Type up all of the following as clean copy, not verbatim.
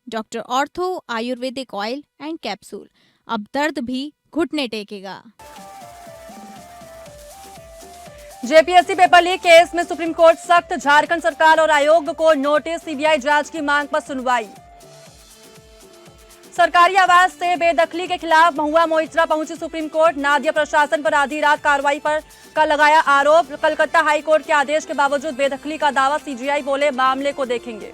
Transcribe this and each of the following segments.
Doctor ortho Ayurvedic oil and capsule. अब दर्द भी घुटने टेकेगा। जेपीएससी पेपर लीक केस में सुप्रीम कोर्ट सख्त, झारखंड सरकार और आयोग को नोटिस, सीबीआई जांच की मांग पर सुनवाई। सरकारी आवास से बेदखली के खिलाफ महुआ मोइत्रा पहुंची सुप्रीम कोर्ट, नादिया प्रशासन पर आधी रात कार्रवाई पर का लगाया आरोप। कलकत्ता हाई कोर्ट के आदेश के बावजूद बेदखली का दावा, सीजीआई बोले मामले को देखेंगे।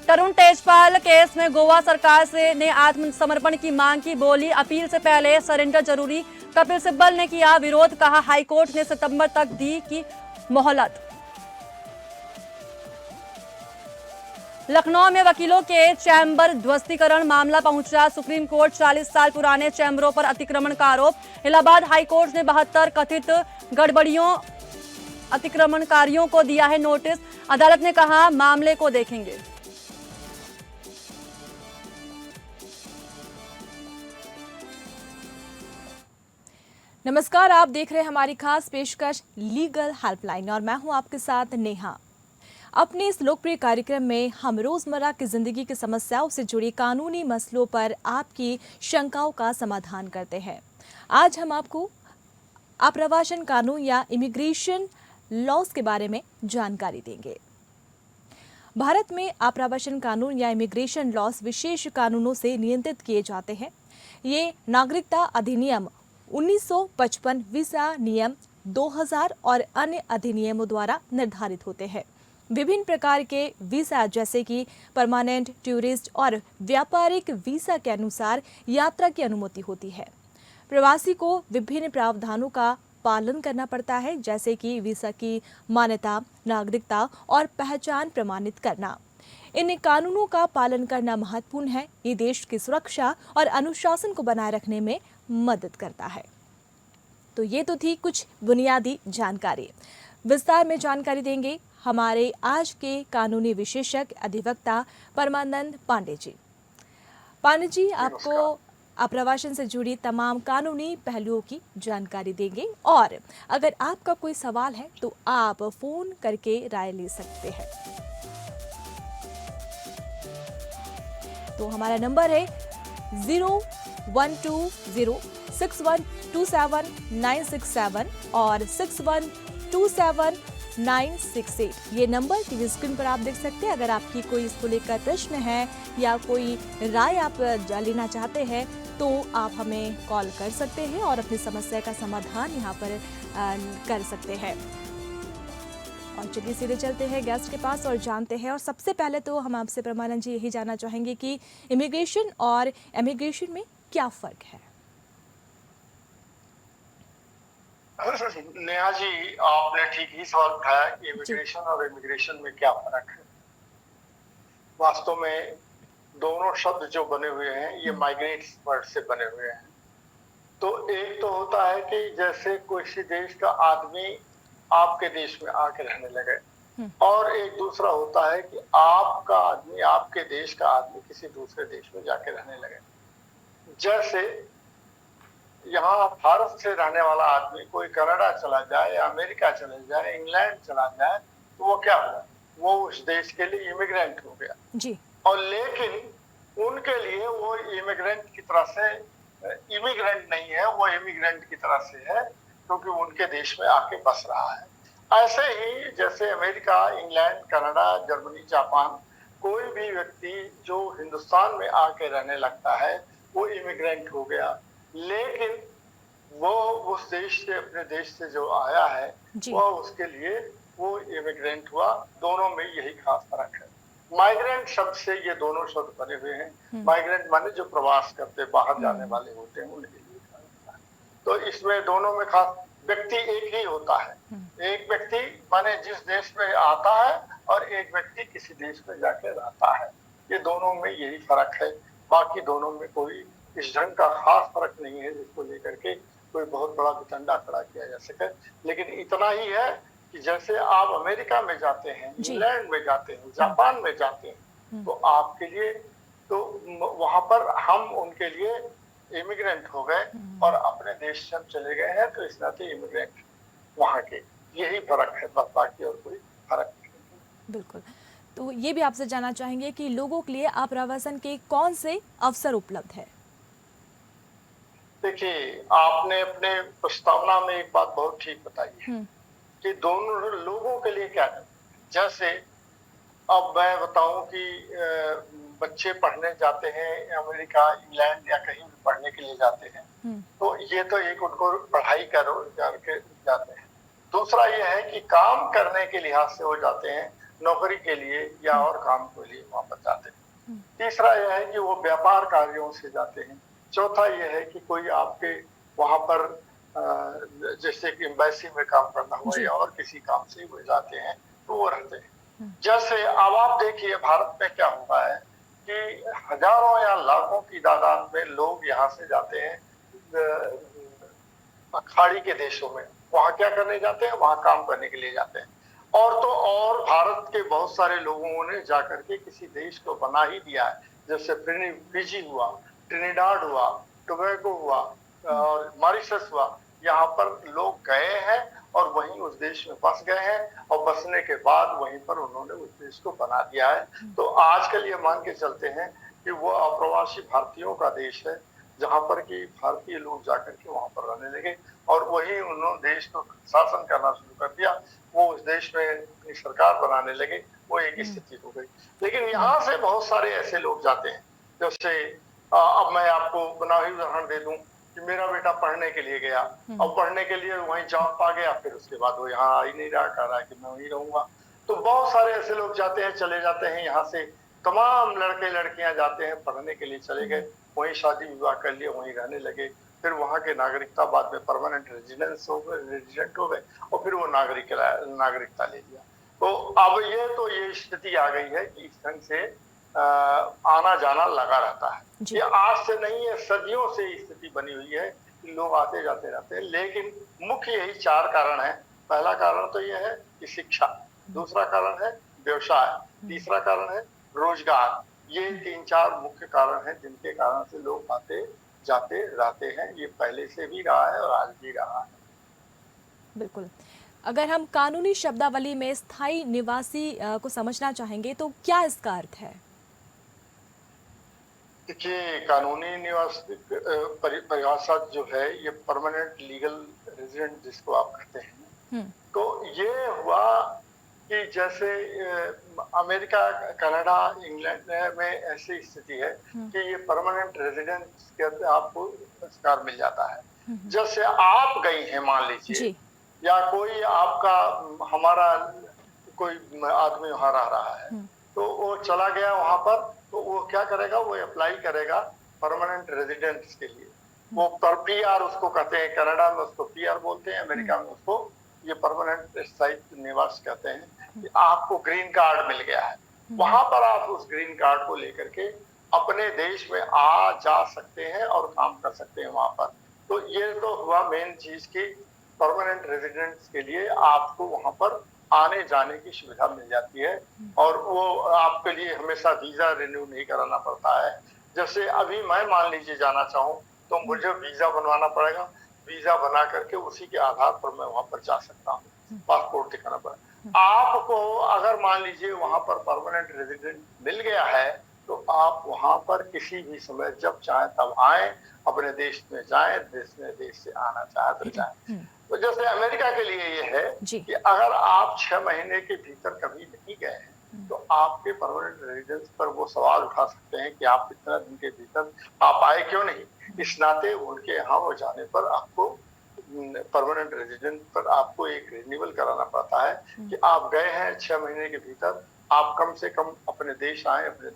तरुण तेजपाल केस में गोवा सरकार से ने आत्मसमर्पण की मांग की, बोली अपील से पहले सरेंडर जरूरी। कपिल सिब्बल ने किया विरोध, कहा हाईकोर्ट ने सितंबर तक दी की मोहलत। लखनऊ में वकीलों के चैम्बर ध्वस्तीकरण मामला पहुंचा सुप्रीम कोर्ट, 40 साल पुराने चैम्बरों पर अतिक्रमण का आरोप। इलाहाबाद हाईकोर्ट ने 72 कथित गड़बड़ियों अतिक्रमणकारियों को दिया है नोटिस, अदालत ने कहा मामले को देखेंगे। नमस्कार, आप देख रहे हैं हमारी खास पेशकश लीगल हेल्पलाइन और मैं हूं आपके साथ नेहा। अपने इस लोकप्रिय कार्यक्रम में हम रोजमर्रा की जिंदगी की समस्याओं से जुड़ी कानूनी मसलों पर आपकी शंकाओं का समाधान करते हैं। आज हम आपको आप्रवासन कानून या इमिग्रेशन लॉज के बारे में जानकारी देंगे। भारत में आप्रवासन कानून या इमिग्रेशन लॉज विशेष कानूनों से नियंत्रित किए जाते हैं। ये नागरिकता अधिनियम 1955, वीजा नियम 2000 और अन्य अधिनियमों द्वारा निर्धारित होते हैं। विभिन्न प्रकार के वीजा जैसे कि परमानेंट, टूरिस्ट और व्यापारिक वीजा के अनुसार यात्रा की अनुमति होती है। प्रवासी को विभिन्न प्रावधानों का पालन करना पड़ता है, जैसे कि वीजा की मान्यता, नागरिकता और पहचान प्रमाणित करना। इन कानूनों का पालन करना महत्वपूर्ण है। ये देश की सुरक्षा और अनुशासन को बनाए रखने में मदद करता है। तो ये तो थी कुछ बुनियादी जानकारी। विस्तार में जानकारी देंगे हमारे आज के कानूनी विशेषज्ञ अधिवक्ता परमानंद पांडे जी। पांडे जी आपको आप्रवासन से जुड़ी तमाम कानूनी पहलुओं की जानकारी देंगे और अगर आपका कोई सवाल है तो आप फोन करके राय ले सकते हैं। तो हमारा नंबर है 0120612797 और 612796 ये नंबर टीवी स्क्रीन पर आप देख सकते हैं। अगर आपकी कोई इसको लेकर प्रश्न है या कोई राय आप लेना चाहते हैं तो आप हमें कॉल कर सकते हैं और अपनी समस्या का समाधान यहाँ पर कर सकते हैं। और चलिए सीधे चलते हैं गेस्ट के पास और जानते हैं। और सबसे पहले तो हम आपसे परमानंद जी यही जानना चाहेंगे कि इमिग्रेशन और एमिग्रेशन में क्या फर्क है। नेहा जी, आपने ठीक ही सवाल उठाया कि इमिग्रेशन और इमिग्रेशन में क्या फर्क है। वास्तव में दोनों शब्द जो बने हुए हैं ये माइग्रेट्स वर्ड से बने हुए हैं। तो एक तो होता है कि जैसे किसी देश का आदमी आपके देश में आके रहने लगे, और एक दूसरा होता है कि आपका आदमी, आपके देश का आदमी किसी दूसरे देश में जाके रहने लगे। जैसे यहाँ भारत से रहने वाला आदमी कोई कनाडा चला जाए या अमेरिका चले जाए, इंग्लैंड चला जाए, तो वो क्या हुआ? वो उस देश के लिए इमिग्रेंट हो गया जी। और लेकिन उनके लिए वो इमिग्रेंट की तरह से इमिग्रेंट नहीं है, वो इमिग्रेंट की तरह से है क्योंकि उनके देश में आके बस रहा है। ऐसे ही जैसे America, England, Canada, Germany, Japan, कोई भी व्यक्ति जो हिंदुस्तान में आके रहने लगता है वो इमिग्रेंट हो गया। लेकिन वो उस देश से, अपने देश से जो आया है वो उसके लिए वो इमिग्रेंट हुआ। दोनों में यही खास फर्क है। माइग्रेंट शब्द से ये दोनों शब्द बने हुए हैं। माइग्रेंट माने जो प्रवास करते, बाहर जाने वाले होते हैं, उनके लिए। तो इसमें दोनों में खास व्यक्ति एक ही होता है। एक व्यक्ति माने जिस देश में आता है और एक व्यक्ति किसी देश में जाके रहता है। ये दोनों में यही फर्क है। बाकी दोनों में कोई इस ढंग का खास फर्क नहीं है जिसको लेकर के कोई बहुत बड़ा वितंडा खड़ा किया जा सके। लेकिन इतना ही है कि जैसे आप अमेरिका में जाते हैं, इंग्लैंड में जाते हैं, जापान में जाते हैं, तो आपके लिए तो वहां पर हम उनके लिए इमिग्रेंट हो गए और अपने देश से हम चले गए हैं, तो इस नाते इमिग्रेंट वहां के। यही फर्क है, बाकी और कोई फर्क नहीं। बिल्कुल। तो ये भी आपसे जानना चाहेंगे कि लोगों के लिए आप्रवासन के कौन से अवसर उपलब्ध है। देखिए, आपने अपने प्रस्तावना में एक बात बहुत ठीक बताई है कि दोनों लोगों के लिए क्या है। जैसे अब मैं बताऊं कि बच्चे पढ़ने जाते हैं अमेरिका, इंग्लैंड या कहीं भी पढ़ने के लिए जाते हैं, तो ये तो एक उनको पढ़ाई का रोजगार के जाते हैं। दूसरा ये है कि काम करने के लिहाज से वो जाते हैं, नौकरी के लिए या और काम के लिए वहां पर जाते हैं। तीसरा यह है कि वो व्यापार कार्यों से जाते हैं। चौथा यह है कि कोई आपके वहां पर जैसे कि एम्बेसी में काम करना हुआ या और किसी काम से वो जाते हैं, तो वो रहते हैं। जैसे अब आप देखिए भारत में क्या हुआ है कि हजारों या लाखों की तादाद में लोग यहाँ से जाते हैं खाड़ी के देशों में। वहां क्या करने जाते हैं? वहां काम करने के लिए जाते हैं। और तो और भारत के बहुत सारे लोगों ने जाकर के किसी देश को बना ही दिया है। जैसे फिजी हुआ, ट्रिनिडाड हुआ, टोबैगो हुआ और मॉरिशस हुआ। यहाँ पर लोग गए हैं और वहीं उस देश में बस गए हैं और बसने के बाद वहीं पर उन्होंने उस देश को बना दिया है। तो आजकल ये मान के चलते हैं कि वो अप्रवासी भारतीयों का देश है, जहाँ पर कि भारतीय लोग जाकर के वहां पर रहने लगे और वही उन्होंने देश को शासन करना शुरू कर दिया। वो उस देश में अपनी सरकार बनाने लगे। वो एक स्थिति हो गई। लेकिन यहाँ से बहुत सारे ऐसे लोग जाते हैं। जैसे अब मैं आपको बना ही उदाहरण दे दूं कि मेरा बेटा पढ़ने के लिए गया और पढ़ने के लिए वहीं जॉब पा गया, फिर उसके बाद वो यहाँ आ ही नहीं रहा, कह रहा है कि मैं वहीं रहूंगा। तो बहुत सारे ऐसे लोग जाते हैं, चले जाते हैं। यहाँ से तमाम लड़के लड़कियां जाते हैं, पढ़ने के लिए चले गए, वहीं शादी विवाह कर लिया, वहीं रहने लगे। फिर वहां के नागरिकता बाद में परमानेंट रेजिडेंट हो गए और फिर वो नागरिकता ले लिया। तो अब ये स्थिति आ गई है कि इस ढंग से आना जाना लगा रहता है। ये आज से नहीं है, सदियों से स्थिति बनी हुई है कि लोग आते जाते रहते हैं। लेकिन मुख्य यही 4 कारण है। पहला कारण तो यह है कि शिक्षा, दूसरा कारण है व्यवसाय, तीसरा कारण है रोजगार। ये 3-4 मुख्य कारण हैं जिनके कारण से लोग आते जाते रहते हैं। ये पहले से भी रहा है और आज भी रहा है। बिल्कुल। अगर हम कानूनी शब्दावली में स्थायी निवासी को समझना चाहेंगे तो क्या इसका अर्थ है? देखिए, कानूनी निवासी परिभाषा जो है ये परमानेंट लीगल रेजिडेंट जिसको आप कहते हैं। तो ये हुआ कि जैसे अमेरिका, कनाडा, इंग्लैंड में ऐसी स्थिति है कि ये परमानेंट रेजिडेंस के आपको अधिकार मिल जाता है। जैसे आप गई हैं मान लीजिए, या कोई आपका हमारा कोई आदमी वहां रह रहा है, तो वो चला गया वहां पर, तो वो क्या करेगा? वो अप्लाई करेगा परमानेंट रेजिडेंस के लिए। वो पीआर उसको कहते हैं, कनाडा में उसको पीआर बोलते हैं, अमेरिका में उसको ये परमानेंट स्थायी निवास कहते हैं। कि आपको ग्रीन कार्ड मिल गया है, वहां पर आप उस ग्रीन कार्ड को लेकर के अपने देश में आ जा सकते हैं और काम कर सकते हैं वहां पर। तो ये तो हुआ मेन चीज की परमानेंट रेजिडेंट्स के लिए आपको वहां पर आने जाने की सुविधा मिल जाती है और वो आपके लिए हमेशा वीजा रिन्यू नहीं कराना पड़ता है। जैसे अभी मैं मान लीजिए जाना चाहूँ तो मुझे वीजा बनवाना पड़ेगा। वीजा बना करके उसी के आधार पर मैं वहां पर जा सकता हूँ, पासपोर्ट दिखाना पड़ेगा। आपको अगर मान लीजिए वहां पर परमानेंट रेजिडेंट मिल गया है तो आप वहां पर किसी भी समय जब चाहे तब आए, अपने देश में जाएं, देश से आना चाहे तो जाएं। तो जैसे अमेरिका के लिए ये है कि अगर आप 6 महीने के भीतर कभी नहीं गए हैं तो आपके परमानेंट रेजिडेंस पर वो सवाल उठा सकते हैं कि आप इतना दिन के भीतर आप आए क्यों नहीं। इस नाते उनके यहाँ वो जाने पर आपको परमानेंट रेजिडेंट पर आपको एक रिन्यूअल कराना पड़ता है कि आप गए हैं 6 महीने के भीतर, आप कम से कम अपने देश आए। अपने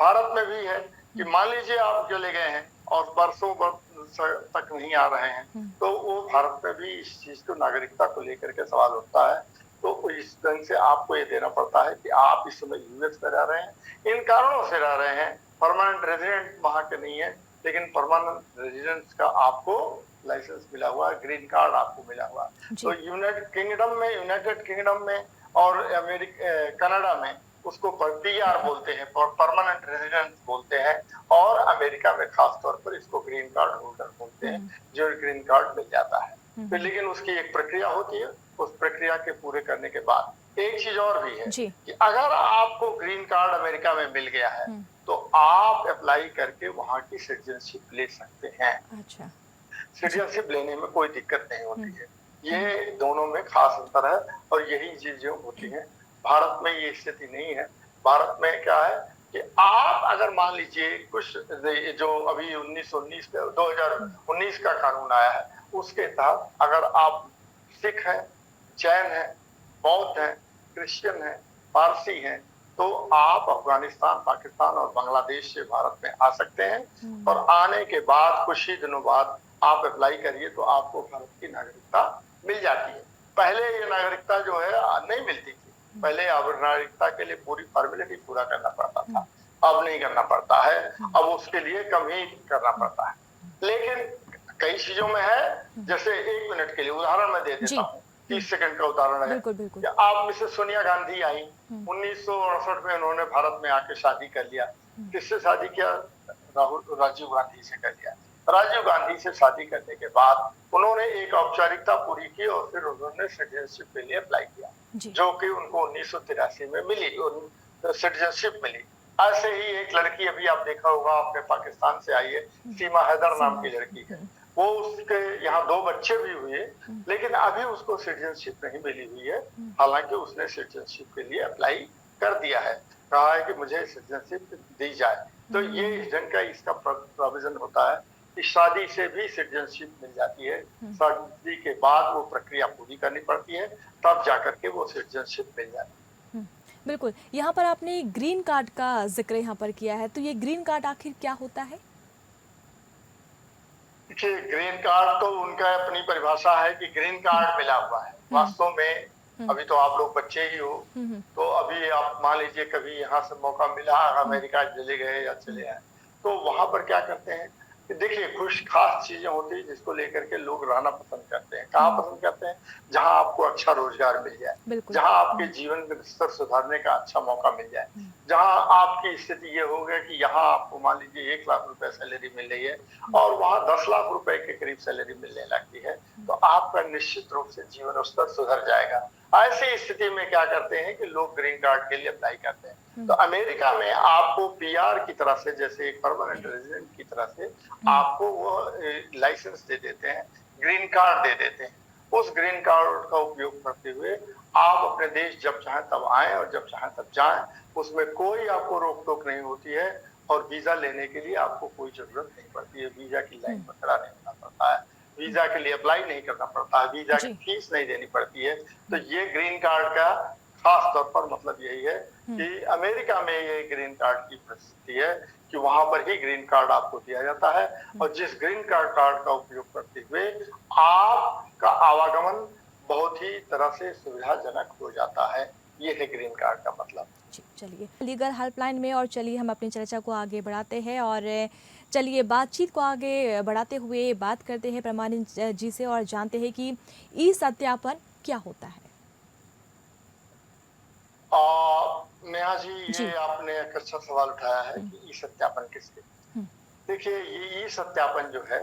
भारत में भी है कि मान लीजिए आप चले गए हैं और वर्षों तक नहीं आ रहे हैं, तो वो भारत में भी इस चीज को, नागरिकता को लेकर के सवाल उठता है। तो इस ढंग से आपको ये देना पड़ता है कि आप इस समय यूएस में रह रहे हैं, इन कारणों से रह रहे हैं, परमानेंट रेजिडेंट वहां के नहीं है, लेकिन परमानेंट रेजिडेंस का आपको लाइसेंस मिला हुआ है, ग्रीन कार्ड आपको मिला हुआ है। तो यूनाइटेड किंगडम में और कनाडा में उसको पीआर बोलते हैं, परमानेंट रेजिडेंस बोलते हैं, और अमेरिका में खास तौर पर इसको ग्रीन कार्ड होल्डर बोलते हैं, जो ग्रीन कार्ड मिल जाता है। फिर लेकिन उसकी एक प्रक्रिया होती है, उस प्रक्रिया के पूरे करने के बाद एक चीज और भी है जी। कि अगर आपको ग्रीन कार्ड अमेरिका में मिल गया है तो आप अप्लाई करके वहां की सिटीजनशिप ले सकते हैं। अच्छा। सिटीजनशिप लेने में कोई दिक्कत नहीं होती है। ये दोनों में खास अंतर है और यही चीजें होती हैं। भारत में ये स्थिति नहीं है। भारत में क्या है कि आप अगर मान लीजिए कुछ जो अभी 2019 का कानून आया है उसके तहत अगर आप सिख हैं, जैन हैं, बौद्ध हैं, क्रिश्चियन हैं, पारसी हैं तो आप अफगानिस्तान, पाकिस्तान और बांग्लादेश से भारत में आ सकते हैं और आने के बाद कुछ ही दिनों बाद आप अप्लाई करिए तो आपको भारत की नागरिकता मिल जाती है। पहले ये नागरिकता जो है नहीं मिलती थी। पहले नागरिकता के लिए पूरी फॉर्मेलिटी पूरा करना पड़ता था, अब नहीं करना पड़ता है। अब उसके लिए कम ही करना पड़ता है। लेकिन कई चीजों में है, जैसे 1 मिनट के लिए उदाहरण मैं दे देता हूँ, 30 सेकंड का उदाहरण है। बिल्कुल बिल्कुल। आप मिसेस सोनिया गांधी आई 1968 में, उन्होंने भारत में आके शादी कर लिया। किससे शादी किया? राजीव गांधी से कर लिया। राजीव गांधी से शादी करने के बाद उन्होंने एक औपचारिकता पूरी की और फिर उन्होंने सिटीजनशिप के लिए अप्लाई किया, जो कि उनको 1983 में मिली, सिटीजनशिप मिली। ऐसे ही एक लड़की अभी आप देखा होगा, आपने पाकिस्तान से आई है, सीमा हैदर नाम की लड़की है। वो उसके यहाँ 2 बच्चे भी हुए, लेकिन अभी उसको सिटीजनशिप नहीं मिली हुई है। हालांकि उसने सिटीजनशिप के लिए अप्लाई कर दिया है, कहा है कि मुझे सिटीजनशिप दी जाए। तो ये इस ढंग का इसका प्रोविजन होता है कि शादी से भी सिटीजनशिप मिल जाती है। शादी के बाद वो प्रक्रिया पूरी करनी पड़ती है, तब जाकर के वो सिटीजनशिप मिल जाती है। बिल्कुल। यहाँ पर आपने ग्रीन कार्ड का जिक्र यहाँ पर किया है, तो ये ग्रीन कार्ड आखिर क्या होता है? देखिए, ग्रीन कार्ड तो उनका अपनी परिभाषा है कि ग्रीन कार्ड मिला हुआ है। वास्तव में अभी तो आप लोग बच्चे ही हो, तो अभी आप मान लीजिए कभी यहाँ से मौका मिला, अमेरिका चले गए या चले आए, तो वहां पर क्या करते हैं कि देखिए कुछ खास चीजें होती है जिसको लेकर के लोग रहना पसंद करते हैं। कहाँ पसंद करते हैं? जहाँ आपको अच्छा रोजगार मिल जाए, जहाँ आपके जीवन का स्तर सुधारने का अच्छा मौका मिल जाए, जहाँ आपकी स्थिति ये हो गया कि यहाँ आपको मान लीजिए 1 लाख रुपए सैलरी मिल रही है और वहाँ 10 लाख रुपए के करीब सैलरी मिलने लगती है, तो आपका निश्चित रूप से जीवन स्तर सुधर जाएगा। ऐसी स्थिति में क्या करते हैं कि लोग ग्रीन कार्ड के लिए अप्लाई करते हैं। तो अमेरिका में आपको पीआर की तरह से, जैसे एक परमानेंट रेजिडेंट की तरह से आपको वो लाइसेंस दे देते हैं, ग्रीन कार्ड दे देते हैं। उस ग्रीन कार्ड का उपयोग करते हुए आप अपने देश जब चाहें तब आएं और जब चाहें तब जाएं। उसमें कोई आपको रोक टोक नहीं होती है और वीजा लेने के लिए आपको कोई जरूरत नहीं पड़ती है। वीजा की लाइन में खड़ा नहीं होना पड़ता है, वीजा के लिए अप्लाई नहीं करना पड़ता है, वीजा की फीस नहीं देनी पड़ती है। तो ये ग्रीन कार्ड का खास तौर पर मतलब यही है कि अमेरिका में ये ग्रीन कार्ड की प्रसिद्धि है कि वहां पर ही ग्रीन कार्ड आपको दिया जाता है और जिस ग्रीन कार्ड का उपयोग करते हुए आपका आवागमन बहुत ही तरह से सुविधाजनक हो जाता है। ये है ग्रीन कार्ड का मतलब। चलिए लीगल हेल्पलाइन में और चलिए हम अपनी चर्चा को आगे बढ़ाते हैं और चलिए बातचीत को आगे बढ़ाते हुए बात करते हैं प्रमाणित जी से और जानते हैं कि ई सत्यापन क्या होता है। नेहा जी, ये आपने एक अच्छा सवाल उठाया है कि ई सत्यापन किसके। देखिए, ये ई सत्यापन जो है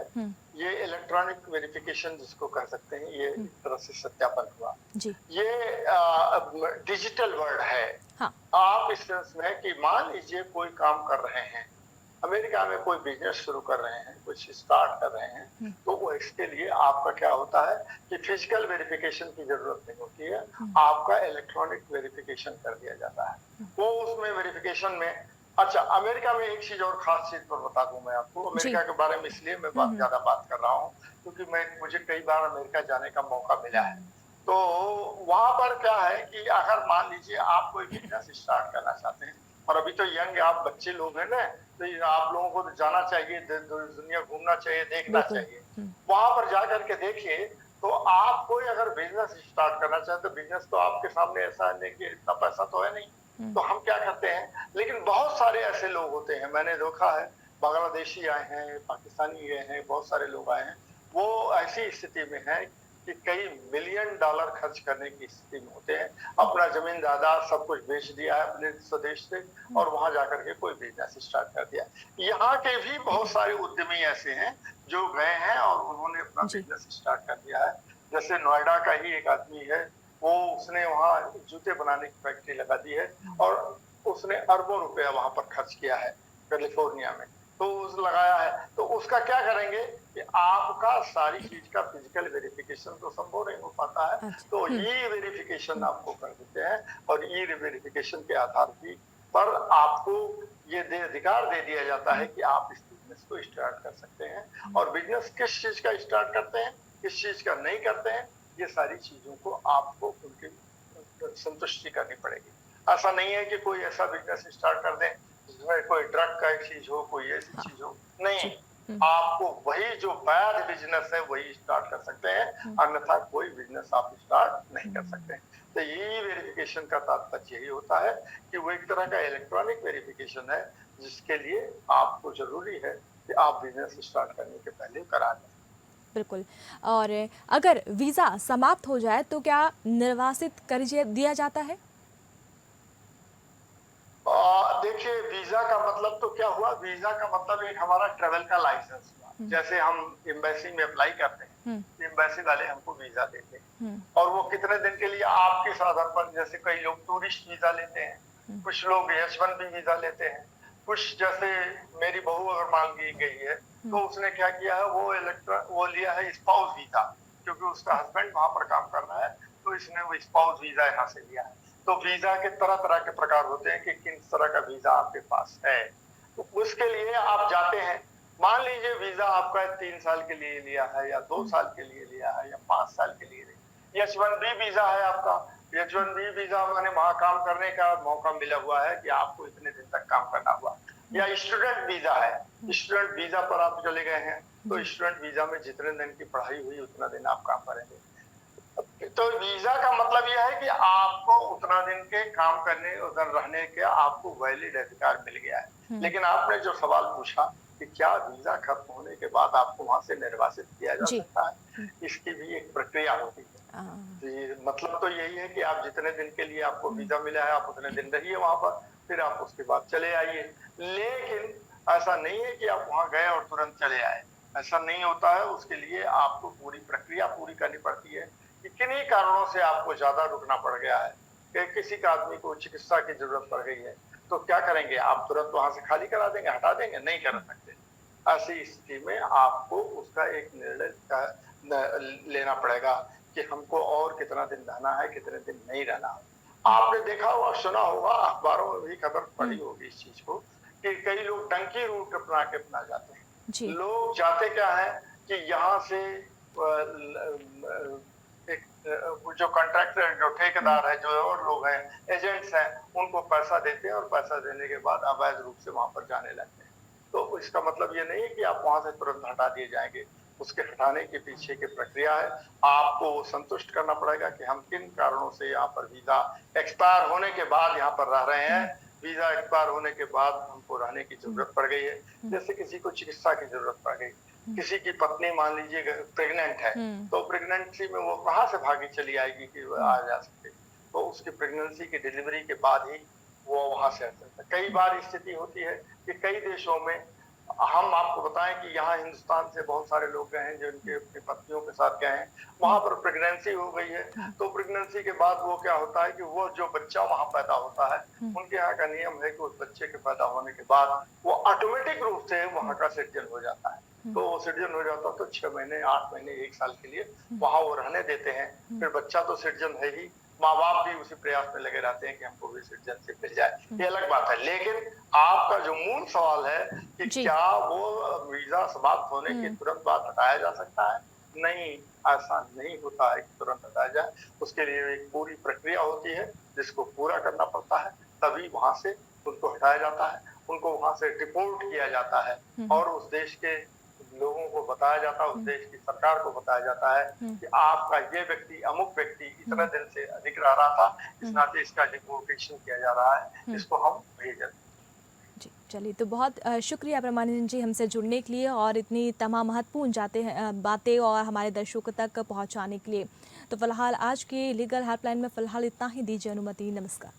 ये इलेक्ट्रॉनिक वेरिफिकेशन जिसको कह सकते हैं, ये एक तरह से सत्यापन हुआ। ये डिजिटल वर्ड है। हाँ। आप इस सेंस में कि मान लीजिए कोई काम कर रहे हैं अमेरिका में, कोई बिजनेस शुरू कर रहे हैं, कुछ स्टार्ट कर रहे हैं, तो वो इसके लिए आपका क्या होता है कि फिजिकल वेरिफिकेशन की जरूरत नहीं होती है, आपका इलेक्ट्रॉनिक वेरिफिकेशन कर दिया जाता है। वो उसमें वेरिफिकेशन में अच्छा, अमेरिका में एक चीज और खास चीज पर बता दूं मैं आपको। अमेरिका के बारे में इसलिए मैं ज्यादा बात कर रहा हूँ क्योंकि मुझे कई बार अमेरिका जाने का मौका मिला है। तो वहां पर क्या है कि अगर मान लीजिए आप कोई बिजनेस स्टार्ट करना चाहते हैं और अभी तो यंग आप बच्चे लोग हैं ना, तो आप लोगों को जाना चाहिए, दुनिया घूमना चाहिए, देखना चाहिए। वहां पर जा करके देखिए, तो आप कोई अगर बिजनेस स्टार्ट करना चाहते तो बिजनेस तो आपके सामने ऐसा नहीं कि इतना पैसा तो है नहीं, तो हम क्या करते हैं, लेकिन बहुत सारे ऐसे लोग होते हैं, मैंने देखा है, बांग्लादेशी आए हैं, पाकिस्तानी गए हैं, बहुत सारे लोग आए हैं, वो ऐसी स्थिति में है कि कई $मिलियन खर्च करने की स्थिति में होते हैं, अपना जमीन जायदाद सब कुछ बेच दिया है अपने स्वदेश से और वहां जाकर के कोई बिजनेस स्टार्ट कर दिया। यहाँ के भी बहुत सारे उद्यमी ऐसे हैं जो गए हैं और उन्होंने अपना बिजनेस स्टार्ट कर दिया है। जैसे नोएडा का ही एक आदमी है वो उसने वहाँ जूते बनाने की फैक्ट्री लगा दी है और उसने अरबों रुपया वहां पर खर्च किया है कैलिफोर्निया में, तो उस लगाया है। तो उसका क्या करेंगे कि आपका सारी चीज का फिजिकल वेरिफिकेशन तो संभव नहीं हो पाता है, अच्छा। तो ई वेरिफिकेशन आपको कर देते हैं और ई वेरिफिकेशन के आधार पर आपको ये अधिकार दे दिया जाता है कि आप इस बिजनेस को स्टार्ट कर सकते हैं। और बिजनेस किस चीज का स्टार्ट करते हैं, किस चीज का नहीं करते हैं, ये सारी चीजों को आपको उनकी संतुष्टि करनी पड़ेगी। ऐसा नहीं है कि कोई ऐसा बिजनेस स्टार्ट कर दें जिसमें कोई ड्रग का एक चीज हो, कोई ऐसी चीज हो, नहीं। आपको वही जो वैध बिजनेस है वही स्टार्ट कर सकते हैं, अन्यथा कोई बिजनेस आप स्टार्ट नहीं कर सकते हैं। तो ये वेरिफिकेशन का तात्पर्य यही होता है कि वो एक तरह का इलेक्ट्रॉनिक वेरिफिकेशन है जिसके लिए आपको जरूरी है कि आप बिजनेस स्टार्ट करने के पहले करा लें। बिल्कुल। और अगर वीज़ा समाप्त हो जाए तो क्या निर्वासित कर दिया जाता है? देखिए, वीजा का मतलब तो क्या हुआ, वीजा का मतलब एक हमारा ट्रेवल का लाइसेंस हुआ। जैसे हम एम्बेसी में अप्लाई करते हैं, एम्बेसी वाले हमको वीजा देते हैं और वो कितने दिन के लिए आपके साधन पर, जैसे कई लोग टूरिस्ट वीजा लेते हैं, कुछ लोग H1B वीजा लेते हैं, कुछ जैसे मेरी बहू अगर मान ली गई है तो उसने क्या किया है, वो लिया है स्पाउस वीजा, क्योंकि उसका हस्बैंड वहां पर काम कर रहा है, तो इसने वो स्पाउस वीजा यहाँ से लिया है। तो वीजा के तरह तरह के प्रकार होते हैं कि किस तरह का वीजा आपके पास है, तो उसके लिए आप जाते हैं। मान लीजिए वीजा आपका 3 साल के लिए लिया है या 2 साल के लिए लिया है या 5 साल के लिए लिया, H1B वीजा है आपका। H1B वीजा माने वहां काम करने का मौका मिला हुआ है कि आपको इतने दिन तक काम करना हुआ, या स्टूडेंट वीजा है, स्टूडेंट वीजा पर आप चले गए हैं, तो स्टूडेंट वीजा में जितने दिन की पढ़ाई हुई उतना दिन आप काम करेंगे। तो वीजा का मतलब यह है कि आपको उतना दिन के काम करने, उधर रहने के आपको वैलिड अधिकार मिल गया है। लेकिन आपने जो सवाल पूछा कि क्या वीजा खत्म होने के बाद आपको वहां से निर्वासित किया जा सकता है, इसकी भी एक प्रक्रिया होती है। तो मतलब तो यही है कि आप जितने दिन के लिए आपको वीजा मिला है आप उतने दिन रहिए वहां पर, फिर आप उसके बाद चले आइए। लेकिन ऐसा नहीं है कि आप वहां गए और तुरंत चले आए, ऐसा नहीं होता है। उसके लिए आपको पूरी प्रक्रिया पूरी करनी पड़ती है कि किन्हीं कारणों से आपको ज्यादा रुकना पड़ गया है, कि किसी का आदमी को चिकित्सा की जरूरत पड़ गई है, तो क्या करेंगे, आप तुरंत वहां से खाली करा देंगे, हटा देंगे? नहीं कर सकते। ऐसी स्थिति में आपको उसका एक निर्णय लेना पड़ेगा कि हमको और कितना दिन रहना है, कितने दिन नहीं रहना है। आपने देखा होगा, सुना होगा, अखबारों में भी खबर पड़ी होगी इस चीज को, कि कई लोग डंकी रूट अपना के अपना जाते हैं। लोग जाते क्या है कि यहाँ से जो कॉन्ट्रैक्टर, जो ठेकेदार है, जो और लोग हैं, एजेंट्स हैं, उनको पैसा देते हैं और पैसा देने के बाद अवैध रूप से वहां पर जाने लगते हैं। तो इसका मतलब ये नहीं है कि आप वहां से तुरंत हटा दिए जाएंगे, उसके हटाने के पीछे की प्रक्रिया है। आपको संतुष्ट करना पड़ेगा कि हम किन कारणों से यहाँ पर वीजा एक्सपायर होने के बाद यहाँ पर रह रहे हैं। वीजा एक्सपायर होने के बाद हमको रहने की जरूरत पड़ गई है, जैसे किसी को चिकित्सा की जरूरत पड़ गई, किसी की पत्नी मान लीजिए प्रेग्नेंट है, तो प्रेगनेंसी में वो कहाँ से भागी चली आएगी कि आ जा सके, तो उसकी प्रेगनेंसी की डिलीवरी के बाद ही वो वहां से आ सकता है। कई बार स्थिति होती है कि कई देशों में, हम आपको बताएं कि यहाँ हिंदुस्तान से बहुत सारे लोग गए हैं जो उनके अपनी पत्नियों के साथ गए हैं, वहां पर प्रेगनेंसी हो गई है, तो प्रेगनेंसी के बाद वो क्या होता है कि वो जो बच्चा वहां पैदा होता है, उनके यहाँ का नियम है कि उस बच्चे के पैदा होने के बाद वो ऑटोमेटिक रूप से वहां का सिटीजन हो जाता है। तो वो सिटीजन हो जाता है तो 6 महीने, 8 महीने, 1 साल के लिए वहां वो रहने देते हैं। फिर बच्चा तो सिटीजन है ही, माँ बाप भी उसी प्रयास में लगे रहते हैं कि हमको भी सिटीजनशिप मिल जाए, ये अलग बात है। लेकिन आपका जो मूल सवाल है कि क्या वो वीजा समाप्त होने के तुरंत बाद हटाया जा सकता है, नहीं, ऐसा नहीं होता है कि तुरंत हटाया जाए। उसके लिए एक पूरी प्रक्रिया होती है जिसको पूरा करना पड़ता है, तभी वहां से उनको हटाया जाता है, उनको वहां से डिपोर्ट किया जाता है और उस देश के लोगों को बताया जाता है, उस देश की सरकार को बताया जाता है कि आपका ये व्यक्ति, अमुक व्यक्ति इतने दिन से अधिक रह रहा था, इस नाते इसका डिपोर्टेशन किया जा रहा है, इसको हम भेजें। जी, चलिए, तो बहुत शुक्रिया परमानंद जी हमसे जुड़ने के लिए और इतनी तमाम महत्वपूर्ण बातें और हमारे दर्शकों तक पहुंचाने के लिए। तो फिलहाल आज के लीगल हेल्पलाइन में फिलहाल इतना ही, दीजिए अनुमति, नमस्कार।